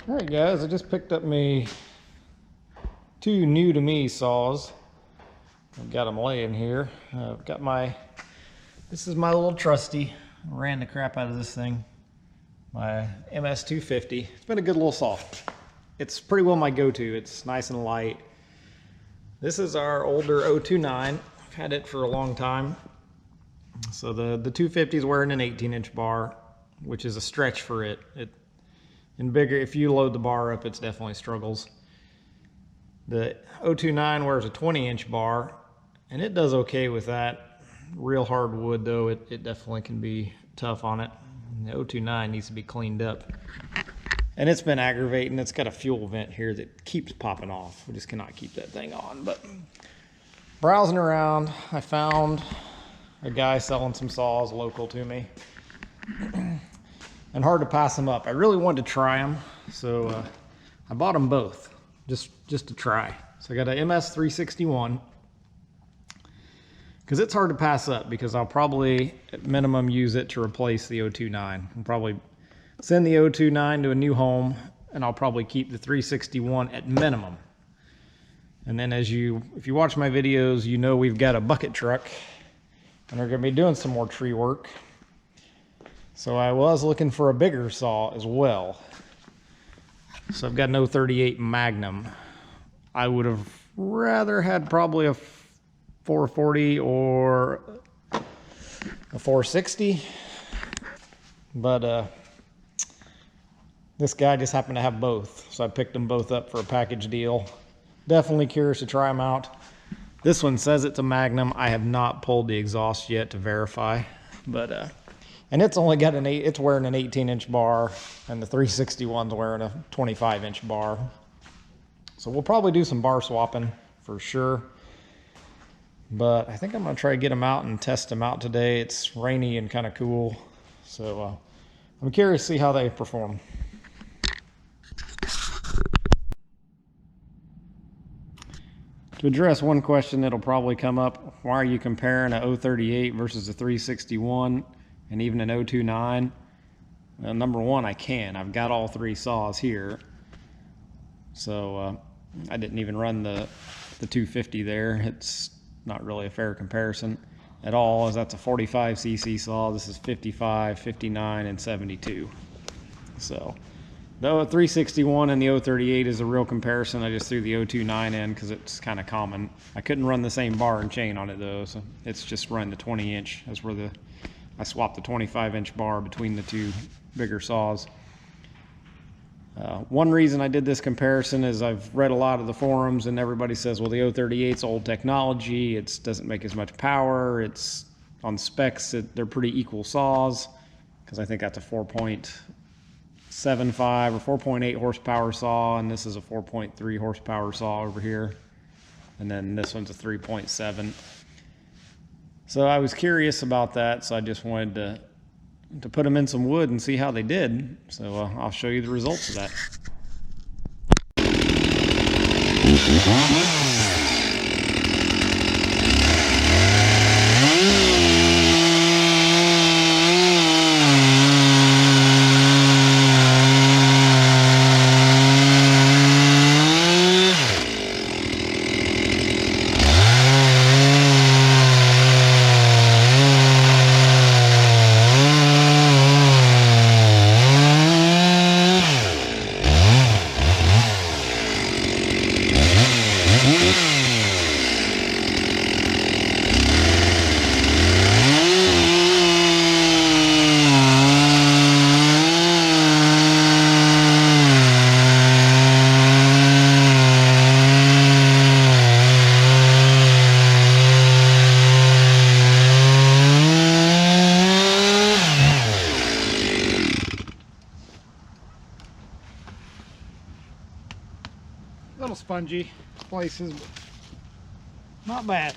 Alright guys, I just picked up me two new to me saws. I've got them laying here. I've got this is my little trusty. I ran the crap out of this thing. My MS361. It's been a good little saw. It's pretty well my go-to. It's nice and light. This is our older 029. I've had it for a long time. So the 250 is wearing an 18-inch bar, which is a stretch for it. And bigger, if you load the bar up, it's definitely struggles. The 029 wears a 20-inch bar, and it does okay with that. Real hardwood, though, it definitely can be tough on it. And the 029 needs to be cleaned up. And it's been aggravating. It's got a fuel vent here that keeps popping off. We just cannot keep that thing on. But browsing around, I found a guy selling some saws local to me. And hard to pass them up. I really wanted to try them, so I bought them both just to try. So I got a MS361 because it's hard to pass up, because I'll probably at minimum use it to replace the 029. I'll probably send the 029 to a new home, and I'll probably keep the 361 at minimum. And then if you watch my videos, you know we've got a bucket truck, and we're going to be doing some more tree work. So I was looking for a bigger saw as well. So I've got an 038 Magnum. I would have rather had probably a 440 or a 460. But this guy just happened to have both. So I picked them both up for a package deal. Definitely curious to try them out. This one says it's a Magnum. I have not pulled the exhaust yet to verify. But and it's only got it's wearing an 18-inch bar, and the 361's wearing a 25-inch bar. So we'll probably do some bar swapping for sure. But I think I'm gonna try to get them out and test them out today. It's rainy and kind of cool, so I'm curious to see how they perform. To address one question that'll probably come up, why are you comparing a 038 versus a 361? And even an 029, well, number one, I can. I've got all three saws here. So I didn't even run the 250 there. It's not really a fair comparison at all, as that's a 45cc saw. This is 55, 59, and 72. So though a 361 and the 038 is a real comparison, I just threw the 029 in because it's kind of common. I couldn't run the same bar and chain on it though, so it's just run the 20-inch. That's where I swapped the 25-inch bar between the two bigger saws. One reason I did this comparison is I've read a lot of the forums, and everybody says, well, the 038's old technology, it doesn't make as much power, it's on specs, they're pretty equal saws, because I think that's a 4.75 or 4.8 horsepower saw, and this is a 4.3 horsepower saw over here, and then this one's a 3.7. So I was curious about that, so I just wanted to put them in some wood and see how they did. So I'll show you the results of that. Little spongy places, but not bad.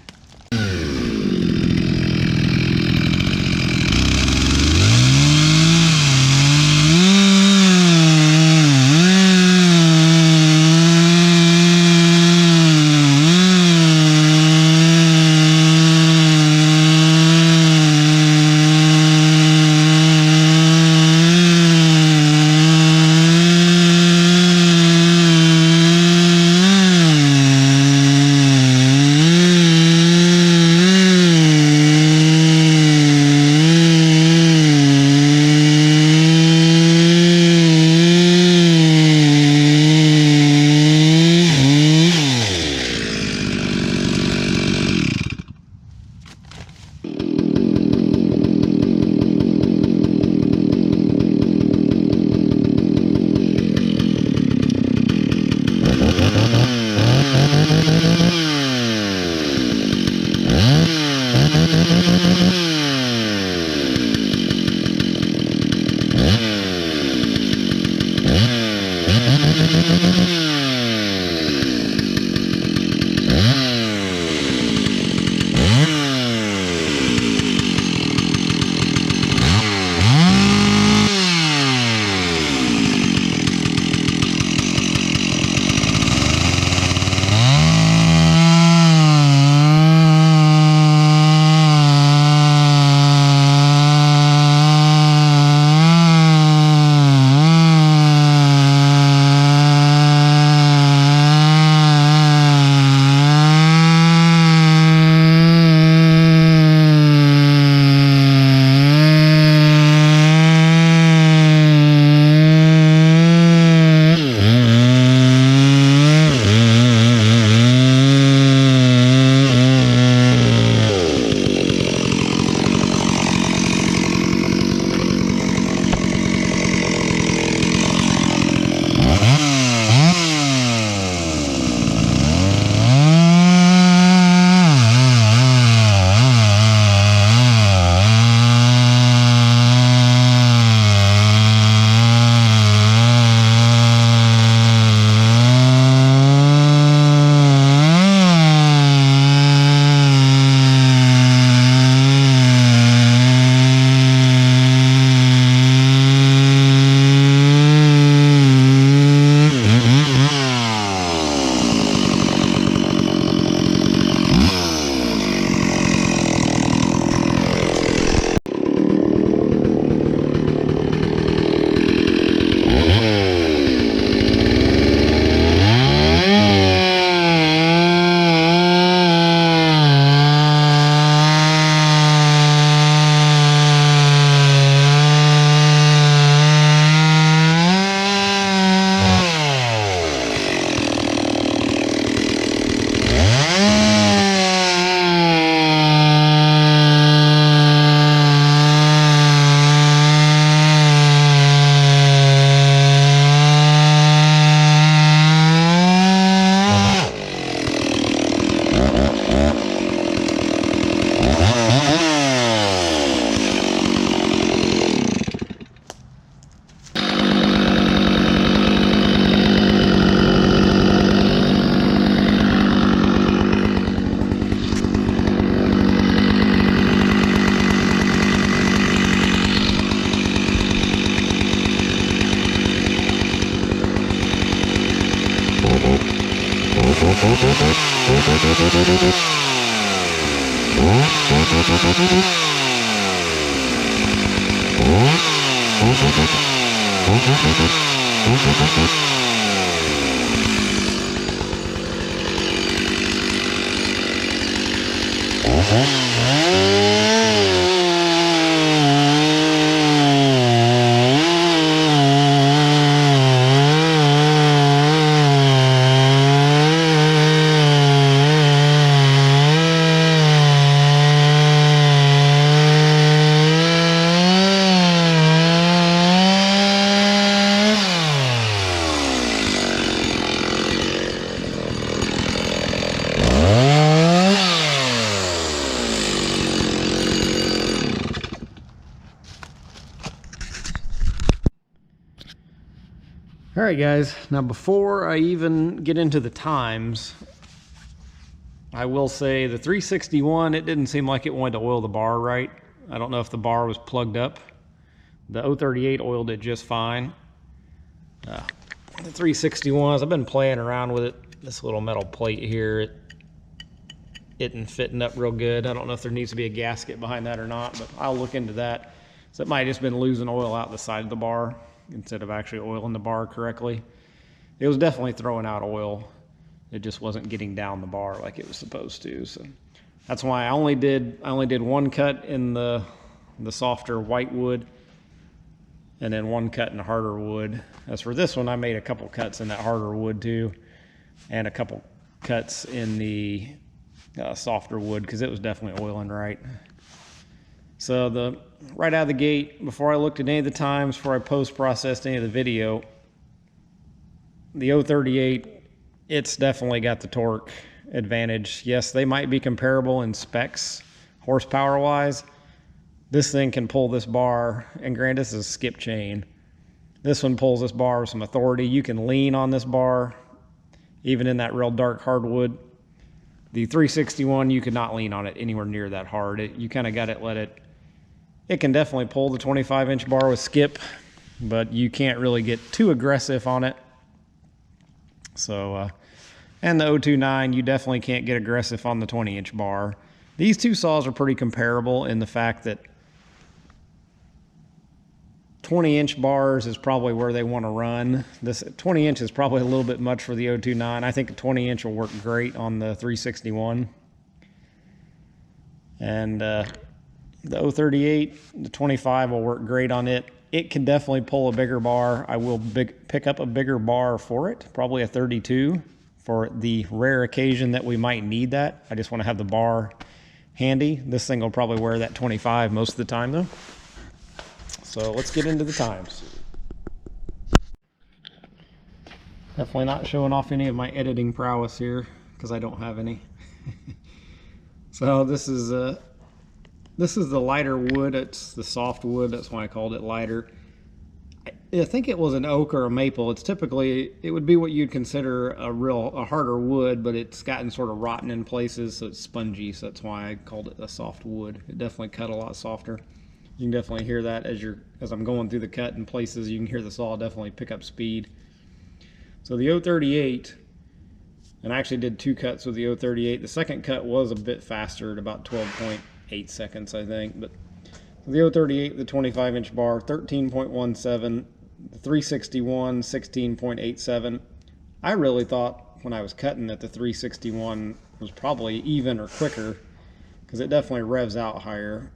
All right, guys, now before I even get into the times, I will say the 361, it didn't seem like it wanted to oil the bar right. I don't know if the bar was plugged up. The 038 oiled it just fine. The 361s, I've been playing around with it. This little metal plate here, it isn't fitting up real good. I don't know if there needs to be a gasket behind that or not, but I'll look into that. So it might have just been losing oil out the side of the bar instead of actually oiling the bar correctly. It was definitely throwing out oil. It just wasn't getting down the bar like it was supposed to. So that's why I only did one cut in the softer white wood and then one cut in the harder wood. As for this one, I made a couple cuts in that harder wood too, and a couple cuts in the softer wood because it was definitely oiling right. So right out of the gate, before I looked at any of the times, before I post-processed any of the video, the 038, it's definitely got the torque advantage. Yes, they might be comparable in specs, horsepower-wise. This thing can pull this bar, and granted, this is a skip chain. This one pulls this bar with some authority. You can lean on this bar, even in that real dark hardwood. The 361, you could not lean on it anywhere near that hard. You kind of got to let it. It can definitely pull the 25-inch bar with skip, but you can't really get too aggressive on it. So, and the 029, you definitely can't get aggressive on the 20-inch bar. These two saws are pretty comparable in the fact that 20-inch bars is probably where they want to run. This 20-inch is probably a little bit much for the 029. I think a 20-inch will work great on the 361. And the 038, the 25 will work great on it. It can definitely pull a bigger bar. I will pick up a bigger bar for it, probably a 32, for the rare occasion that we might need that. I just want to have the bar handy. This thing will probably wear that 25 most of the time though. So let's get into the times. Definitely not showing off any of my editing prowess here because I don't have any. So this is the lighter wood. It's the soft wood. That's why I called it lighter. I think it was an oak or a maple. It's typically, it would be what you'd consider a harder wood, but it's gotten sort of rotten in places, so it's spongy. So that's why I called it a soft wood. It definitely cut a lot softer. You can definitely hear that as I'm going through the cut in places. You can hear the saw definitely pick up speed. So the 038, and I actually did two cuts with the 038. The second cut was a bit faster at about 12.8 seconds, I think. But the 038, the 25-inch bar, 13.17. The 361 16.87. I really thought when I was cutting that the 361 was probably even or quicker, because it definitely revs out higher.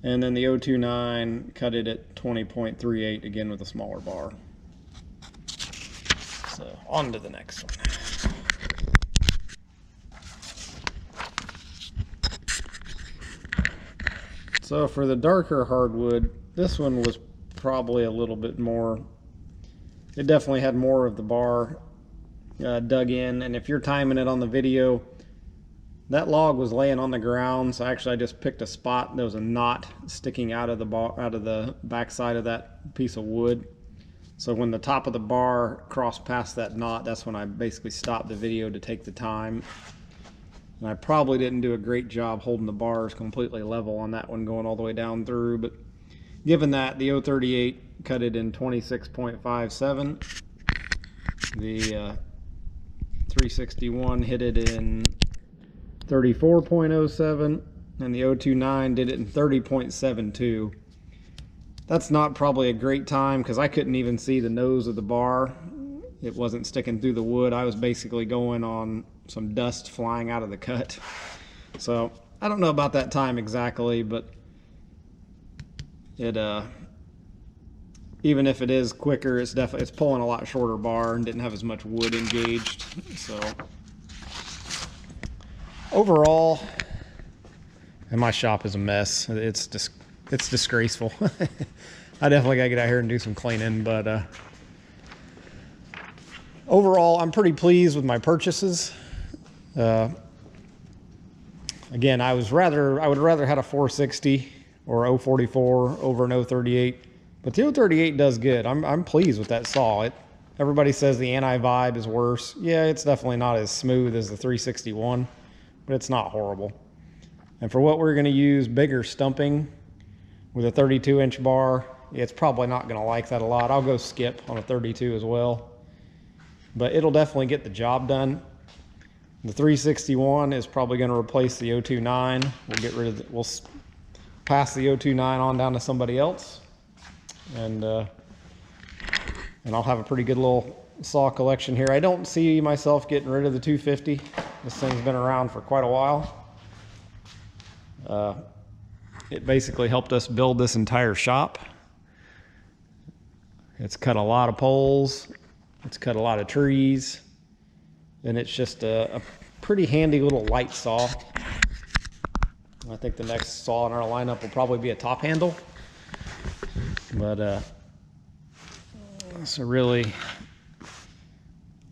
And then the 029 cut it at 20.38, again with a smaller bar. So on to the next one. So for the darker hardwood, this one was probably a little bit more, it definitely had more of the bar dug in. And if you're timing it on the video, that log was laying on the ground, so actually I just picked a spot. There was a knot sticking out of the bar, out of the back side of that piece of wood. So when the top of the bar crossed past that knot, that's when I basically stopped the video to take the time. And I probably didn't do a great job holding the bars completely level on that one going all the way down through, but given that, the 038 cut it in 26.57. The 361 hit it in 34.07, and the 029 did it in 30.72. That's not probably a great time because I couldn't even see the nose of the bar. It wasn't sticking through the wood. I was basically going on some dust flying out of the cut. So I don't know about that time exactly, but it even if it is quicker, it's pulling a lot shorter bar and didn't have as much wood engaged. So overall, and my shop is a mess. It's disgraceful. I definitely gotta get out here and do some cleaning, but overall, I'm pretty pleased with my purchases. Again, I would rather had a 460 or 044 over an 038, but the 038 does good. I'm pleased with that saw. Everybody says the anti-vibe is worse. Yeah, it's definitely not as smooth as the 361, but it's not horrible. And for what we're going to use, bigger stumping with a 32-inch bar, it's probably not going to like that a lot. I'll go skip on a 32 as well, but it'll definitely get the job done. The 361 is probably going to replace the 029. We'll pass the 029 on down to somebody else, and I'll have a pretty good little saw collection here. I don't see myself getting rid of the 250. This thing's been around for quite a while. It basically helped us build this entire shop. It's cut a lot of poles. It's cut a lot of trees. And it's just a pretty handy little light saw. I think the next saw in our lineup will probably be a top handle. But so really,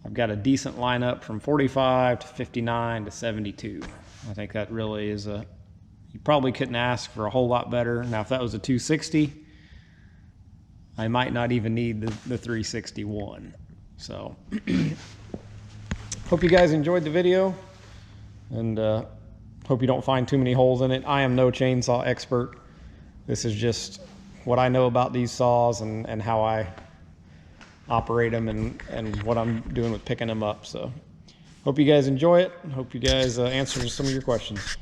I've got a decent lineup from 45 to 59 to 72. I think that really is you probably couldn't ask for a whole lot better. Now, if that was a 260, I might not even need the 361. So hope you guys enjoyed the video, and hope you don't find too many holes in it. I am no chainsaw expert. This is just what I know about these saws and how I operate them and what I'm doing with picking them up. So hope you guys enjoy it. Hope you guys answer some of your questions.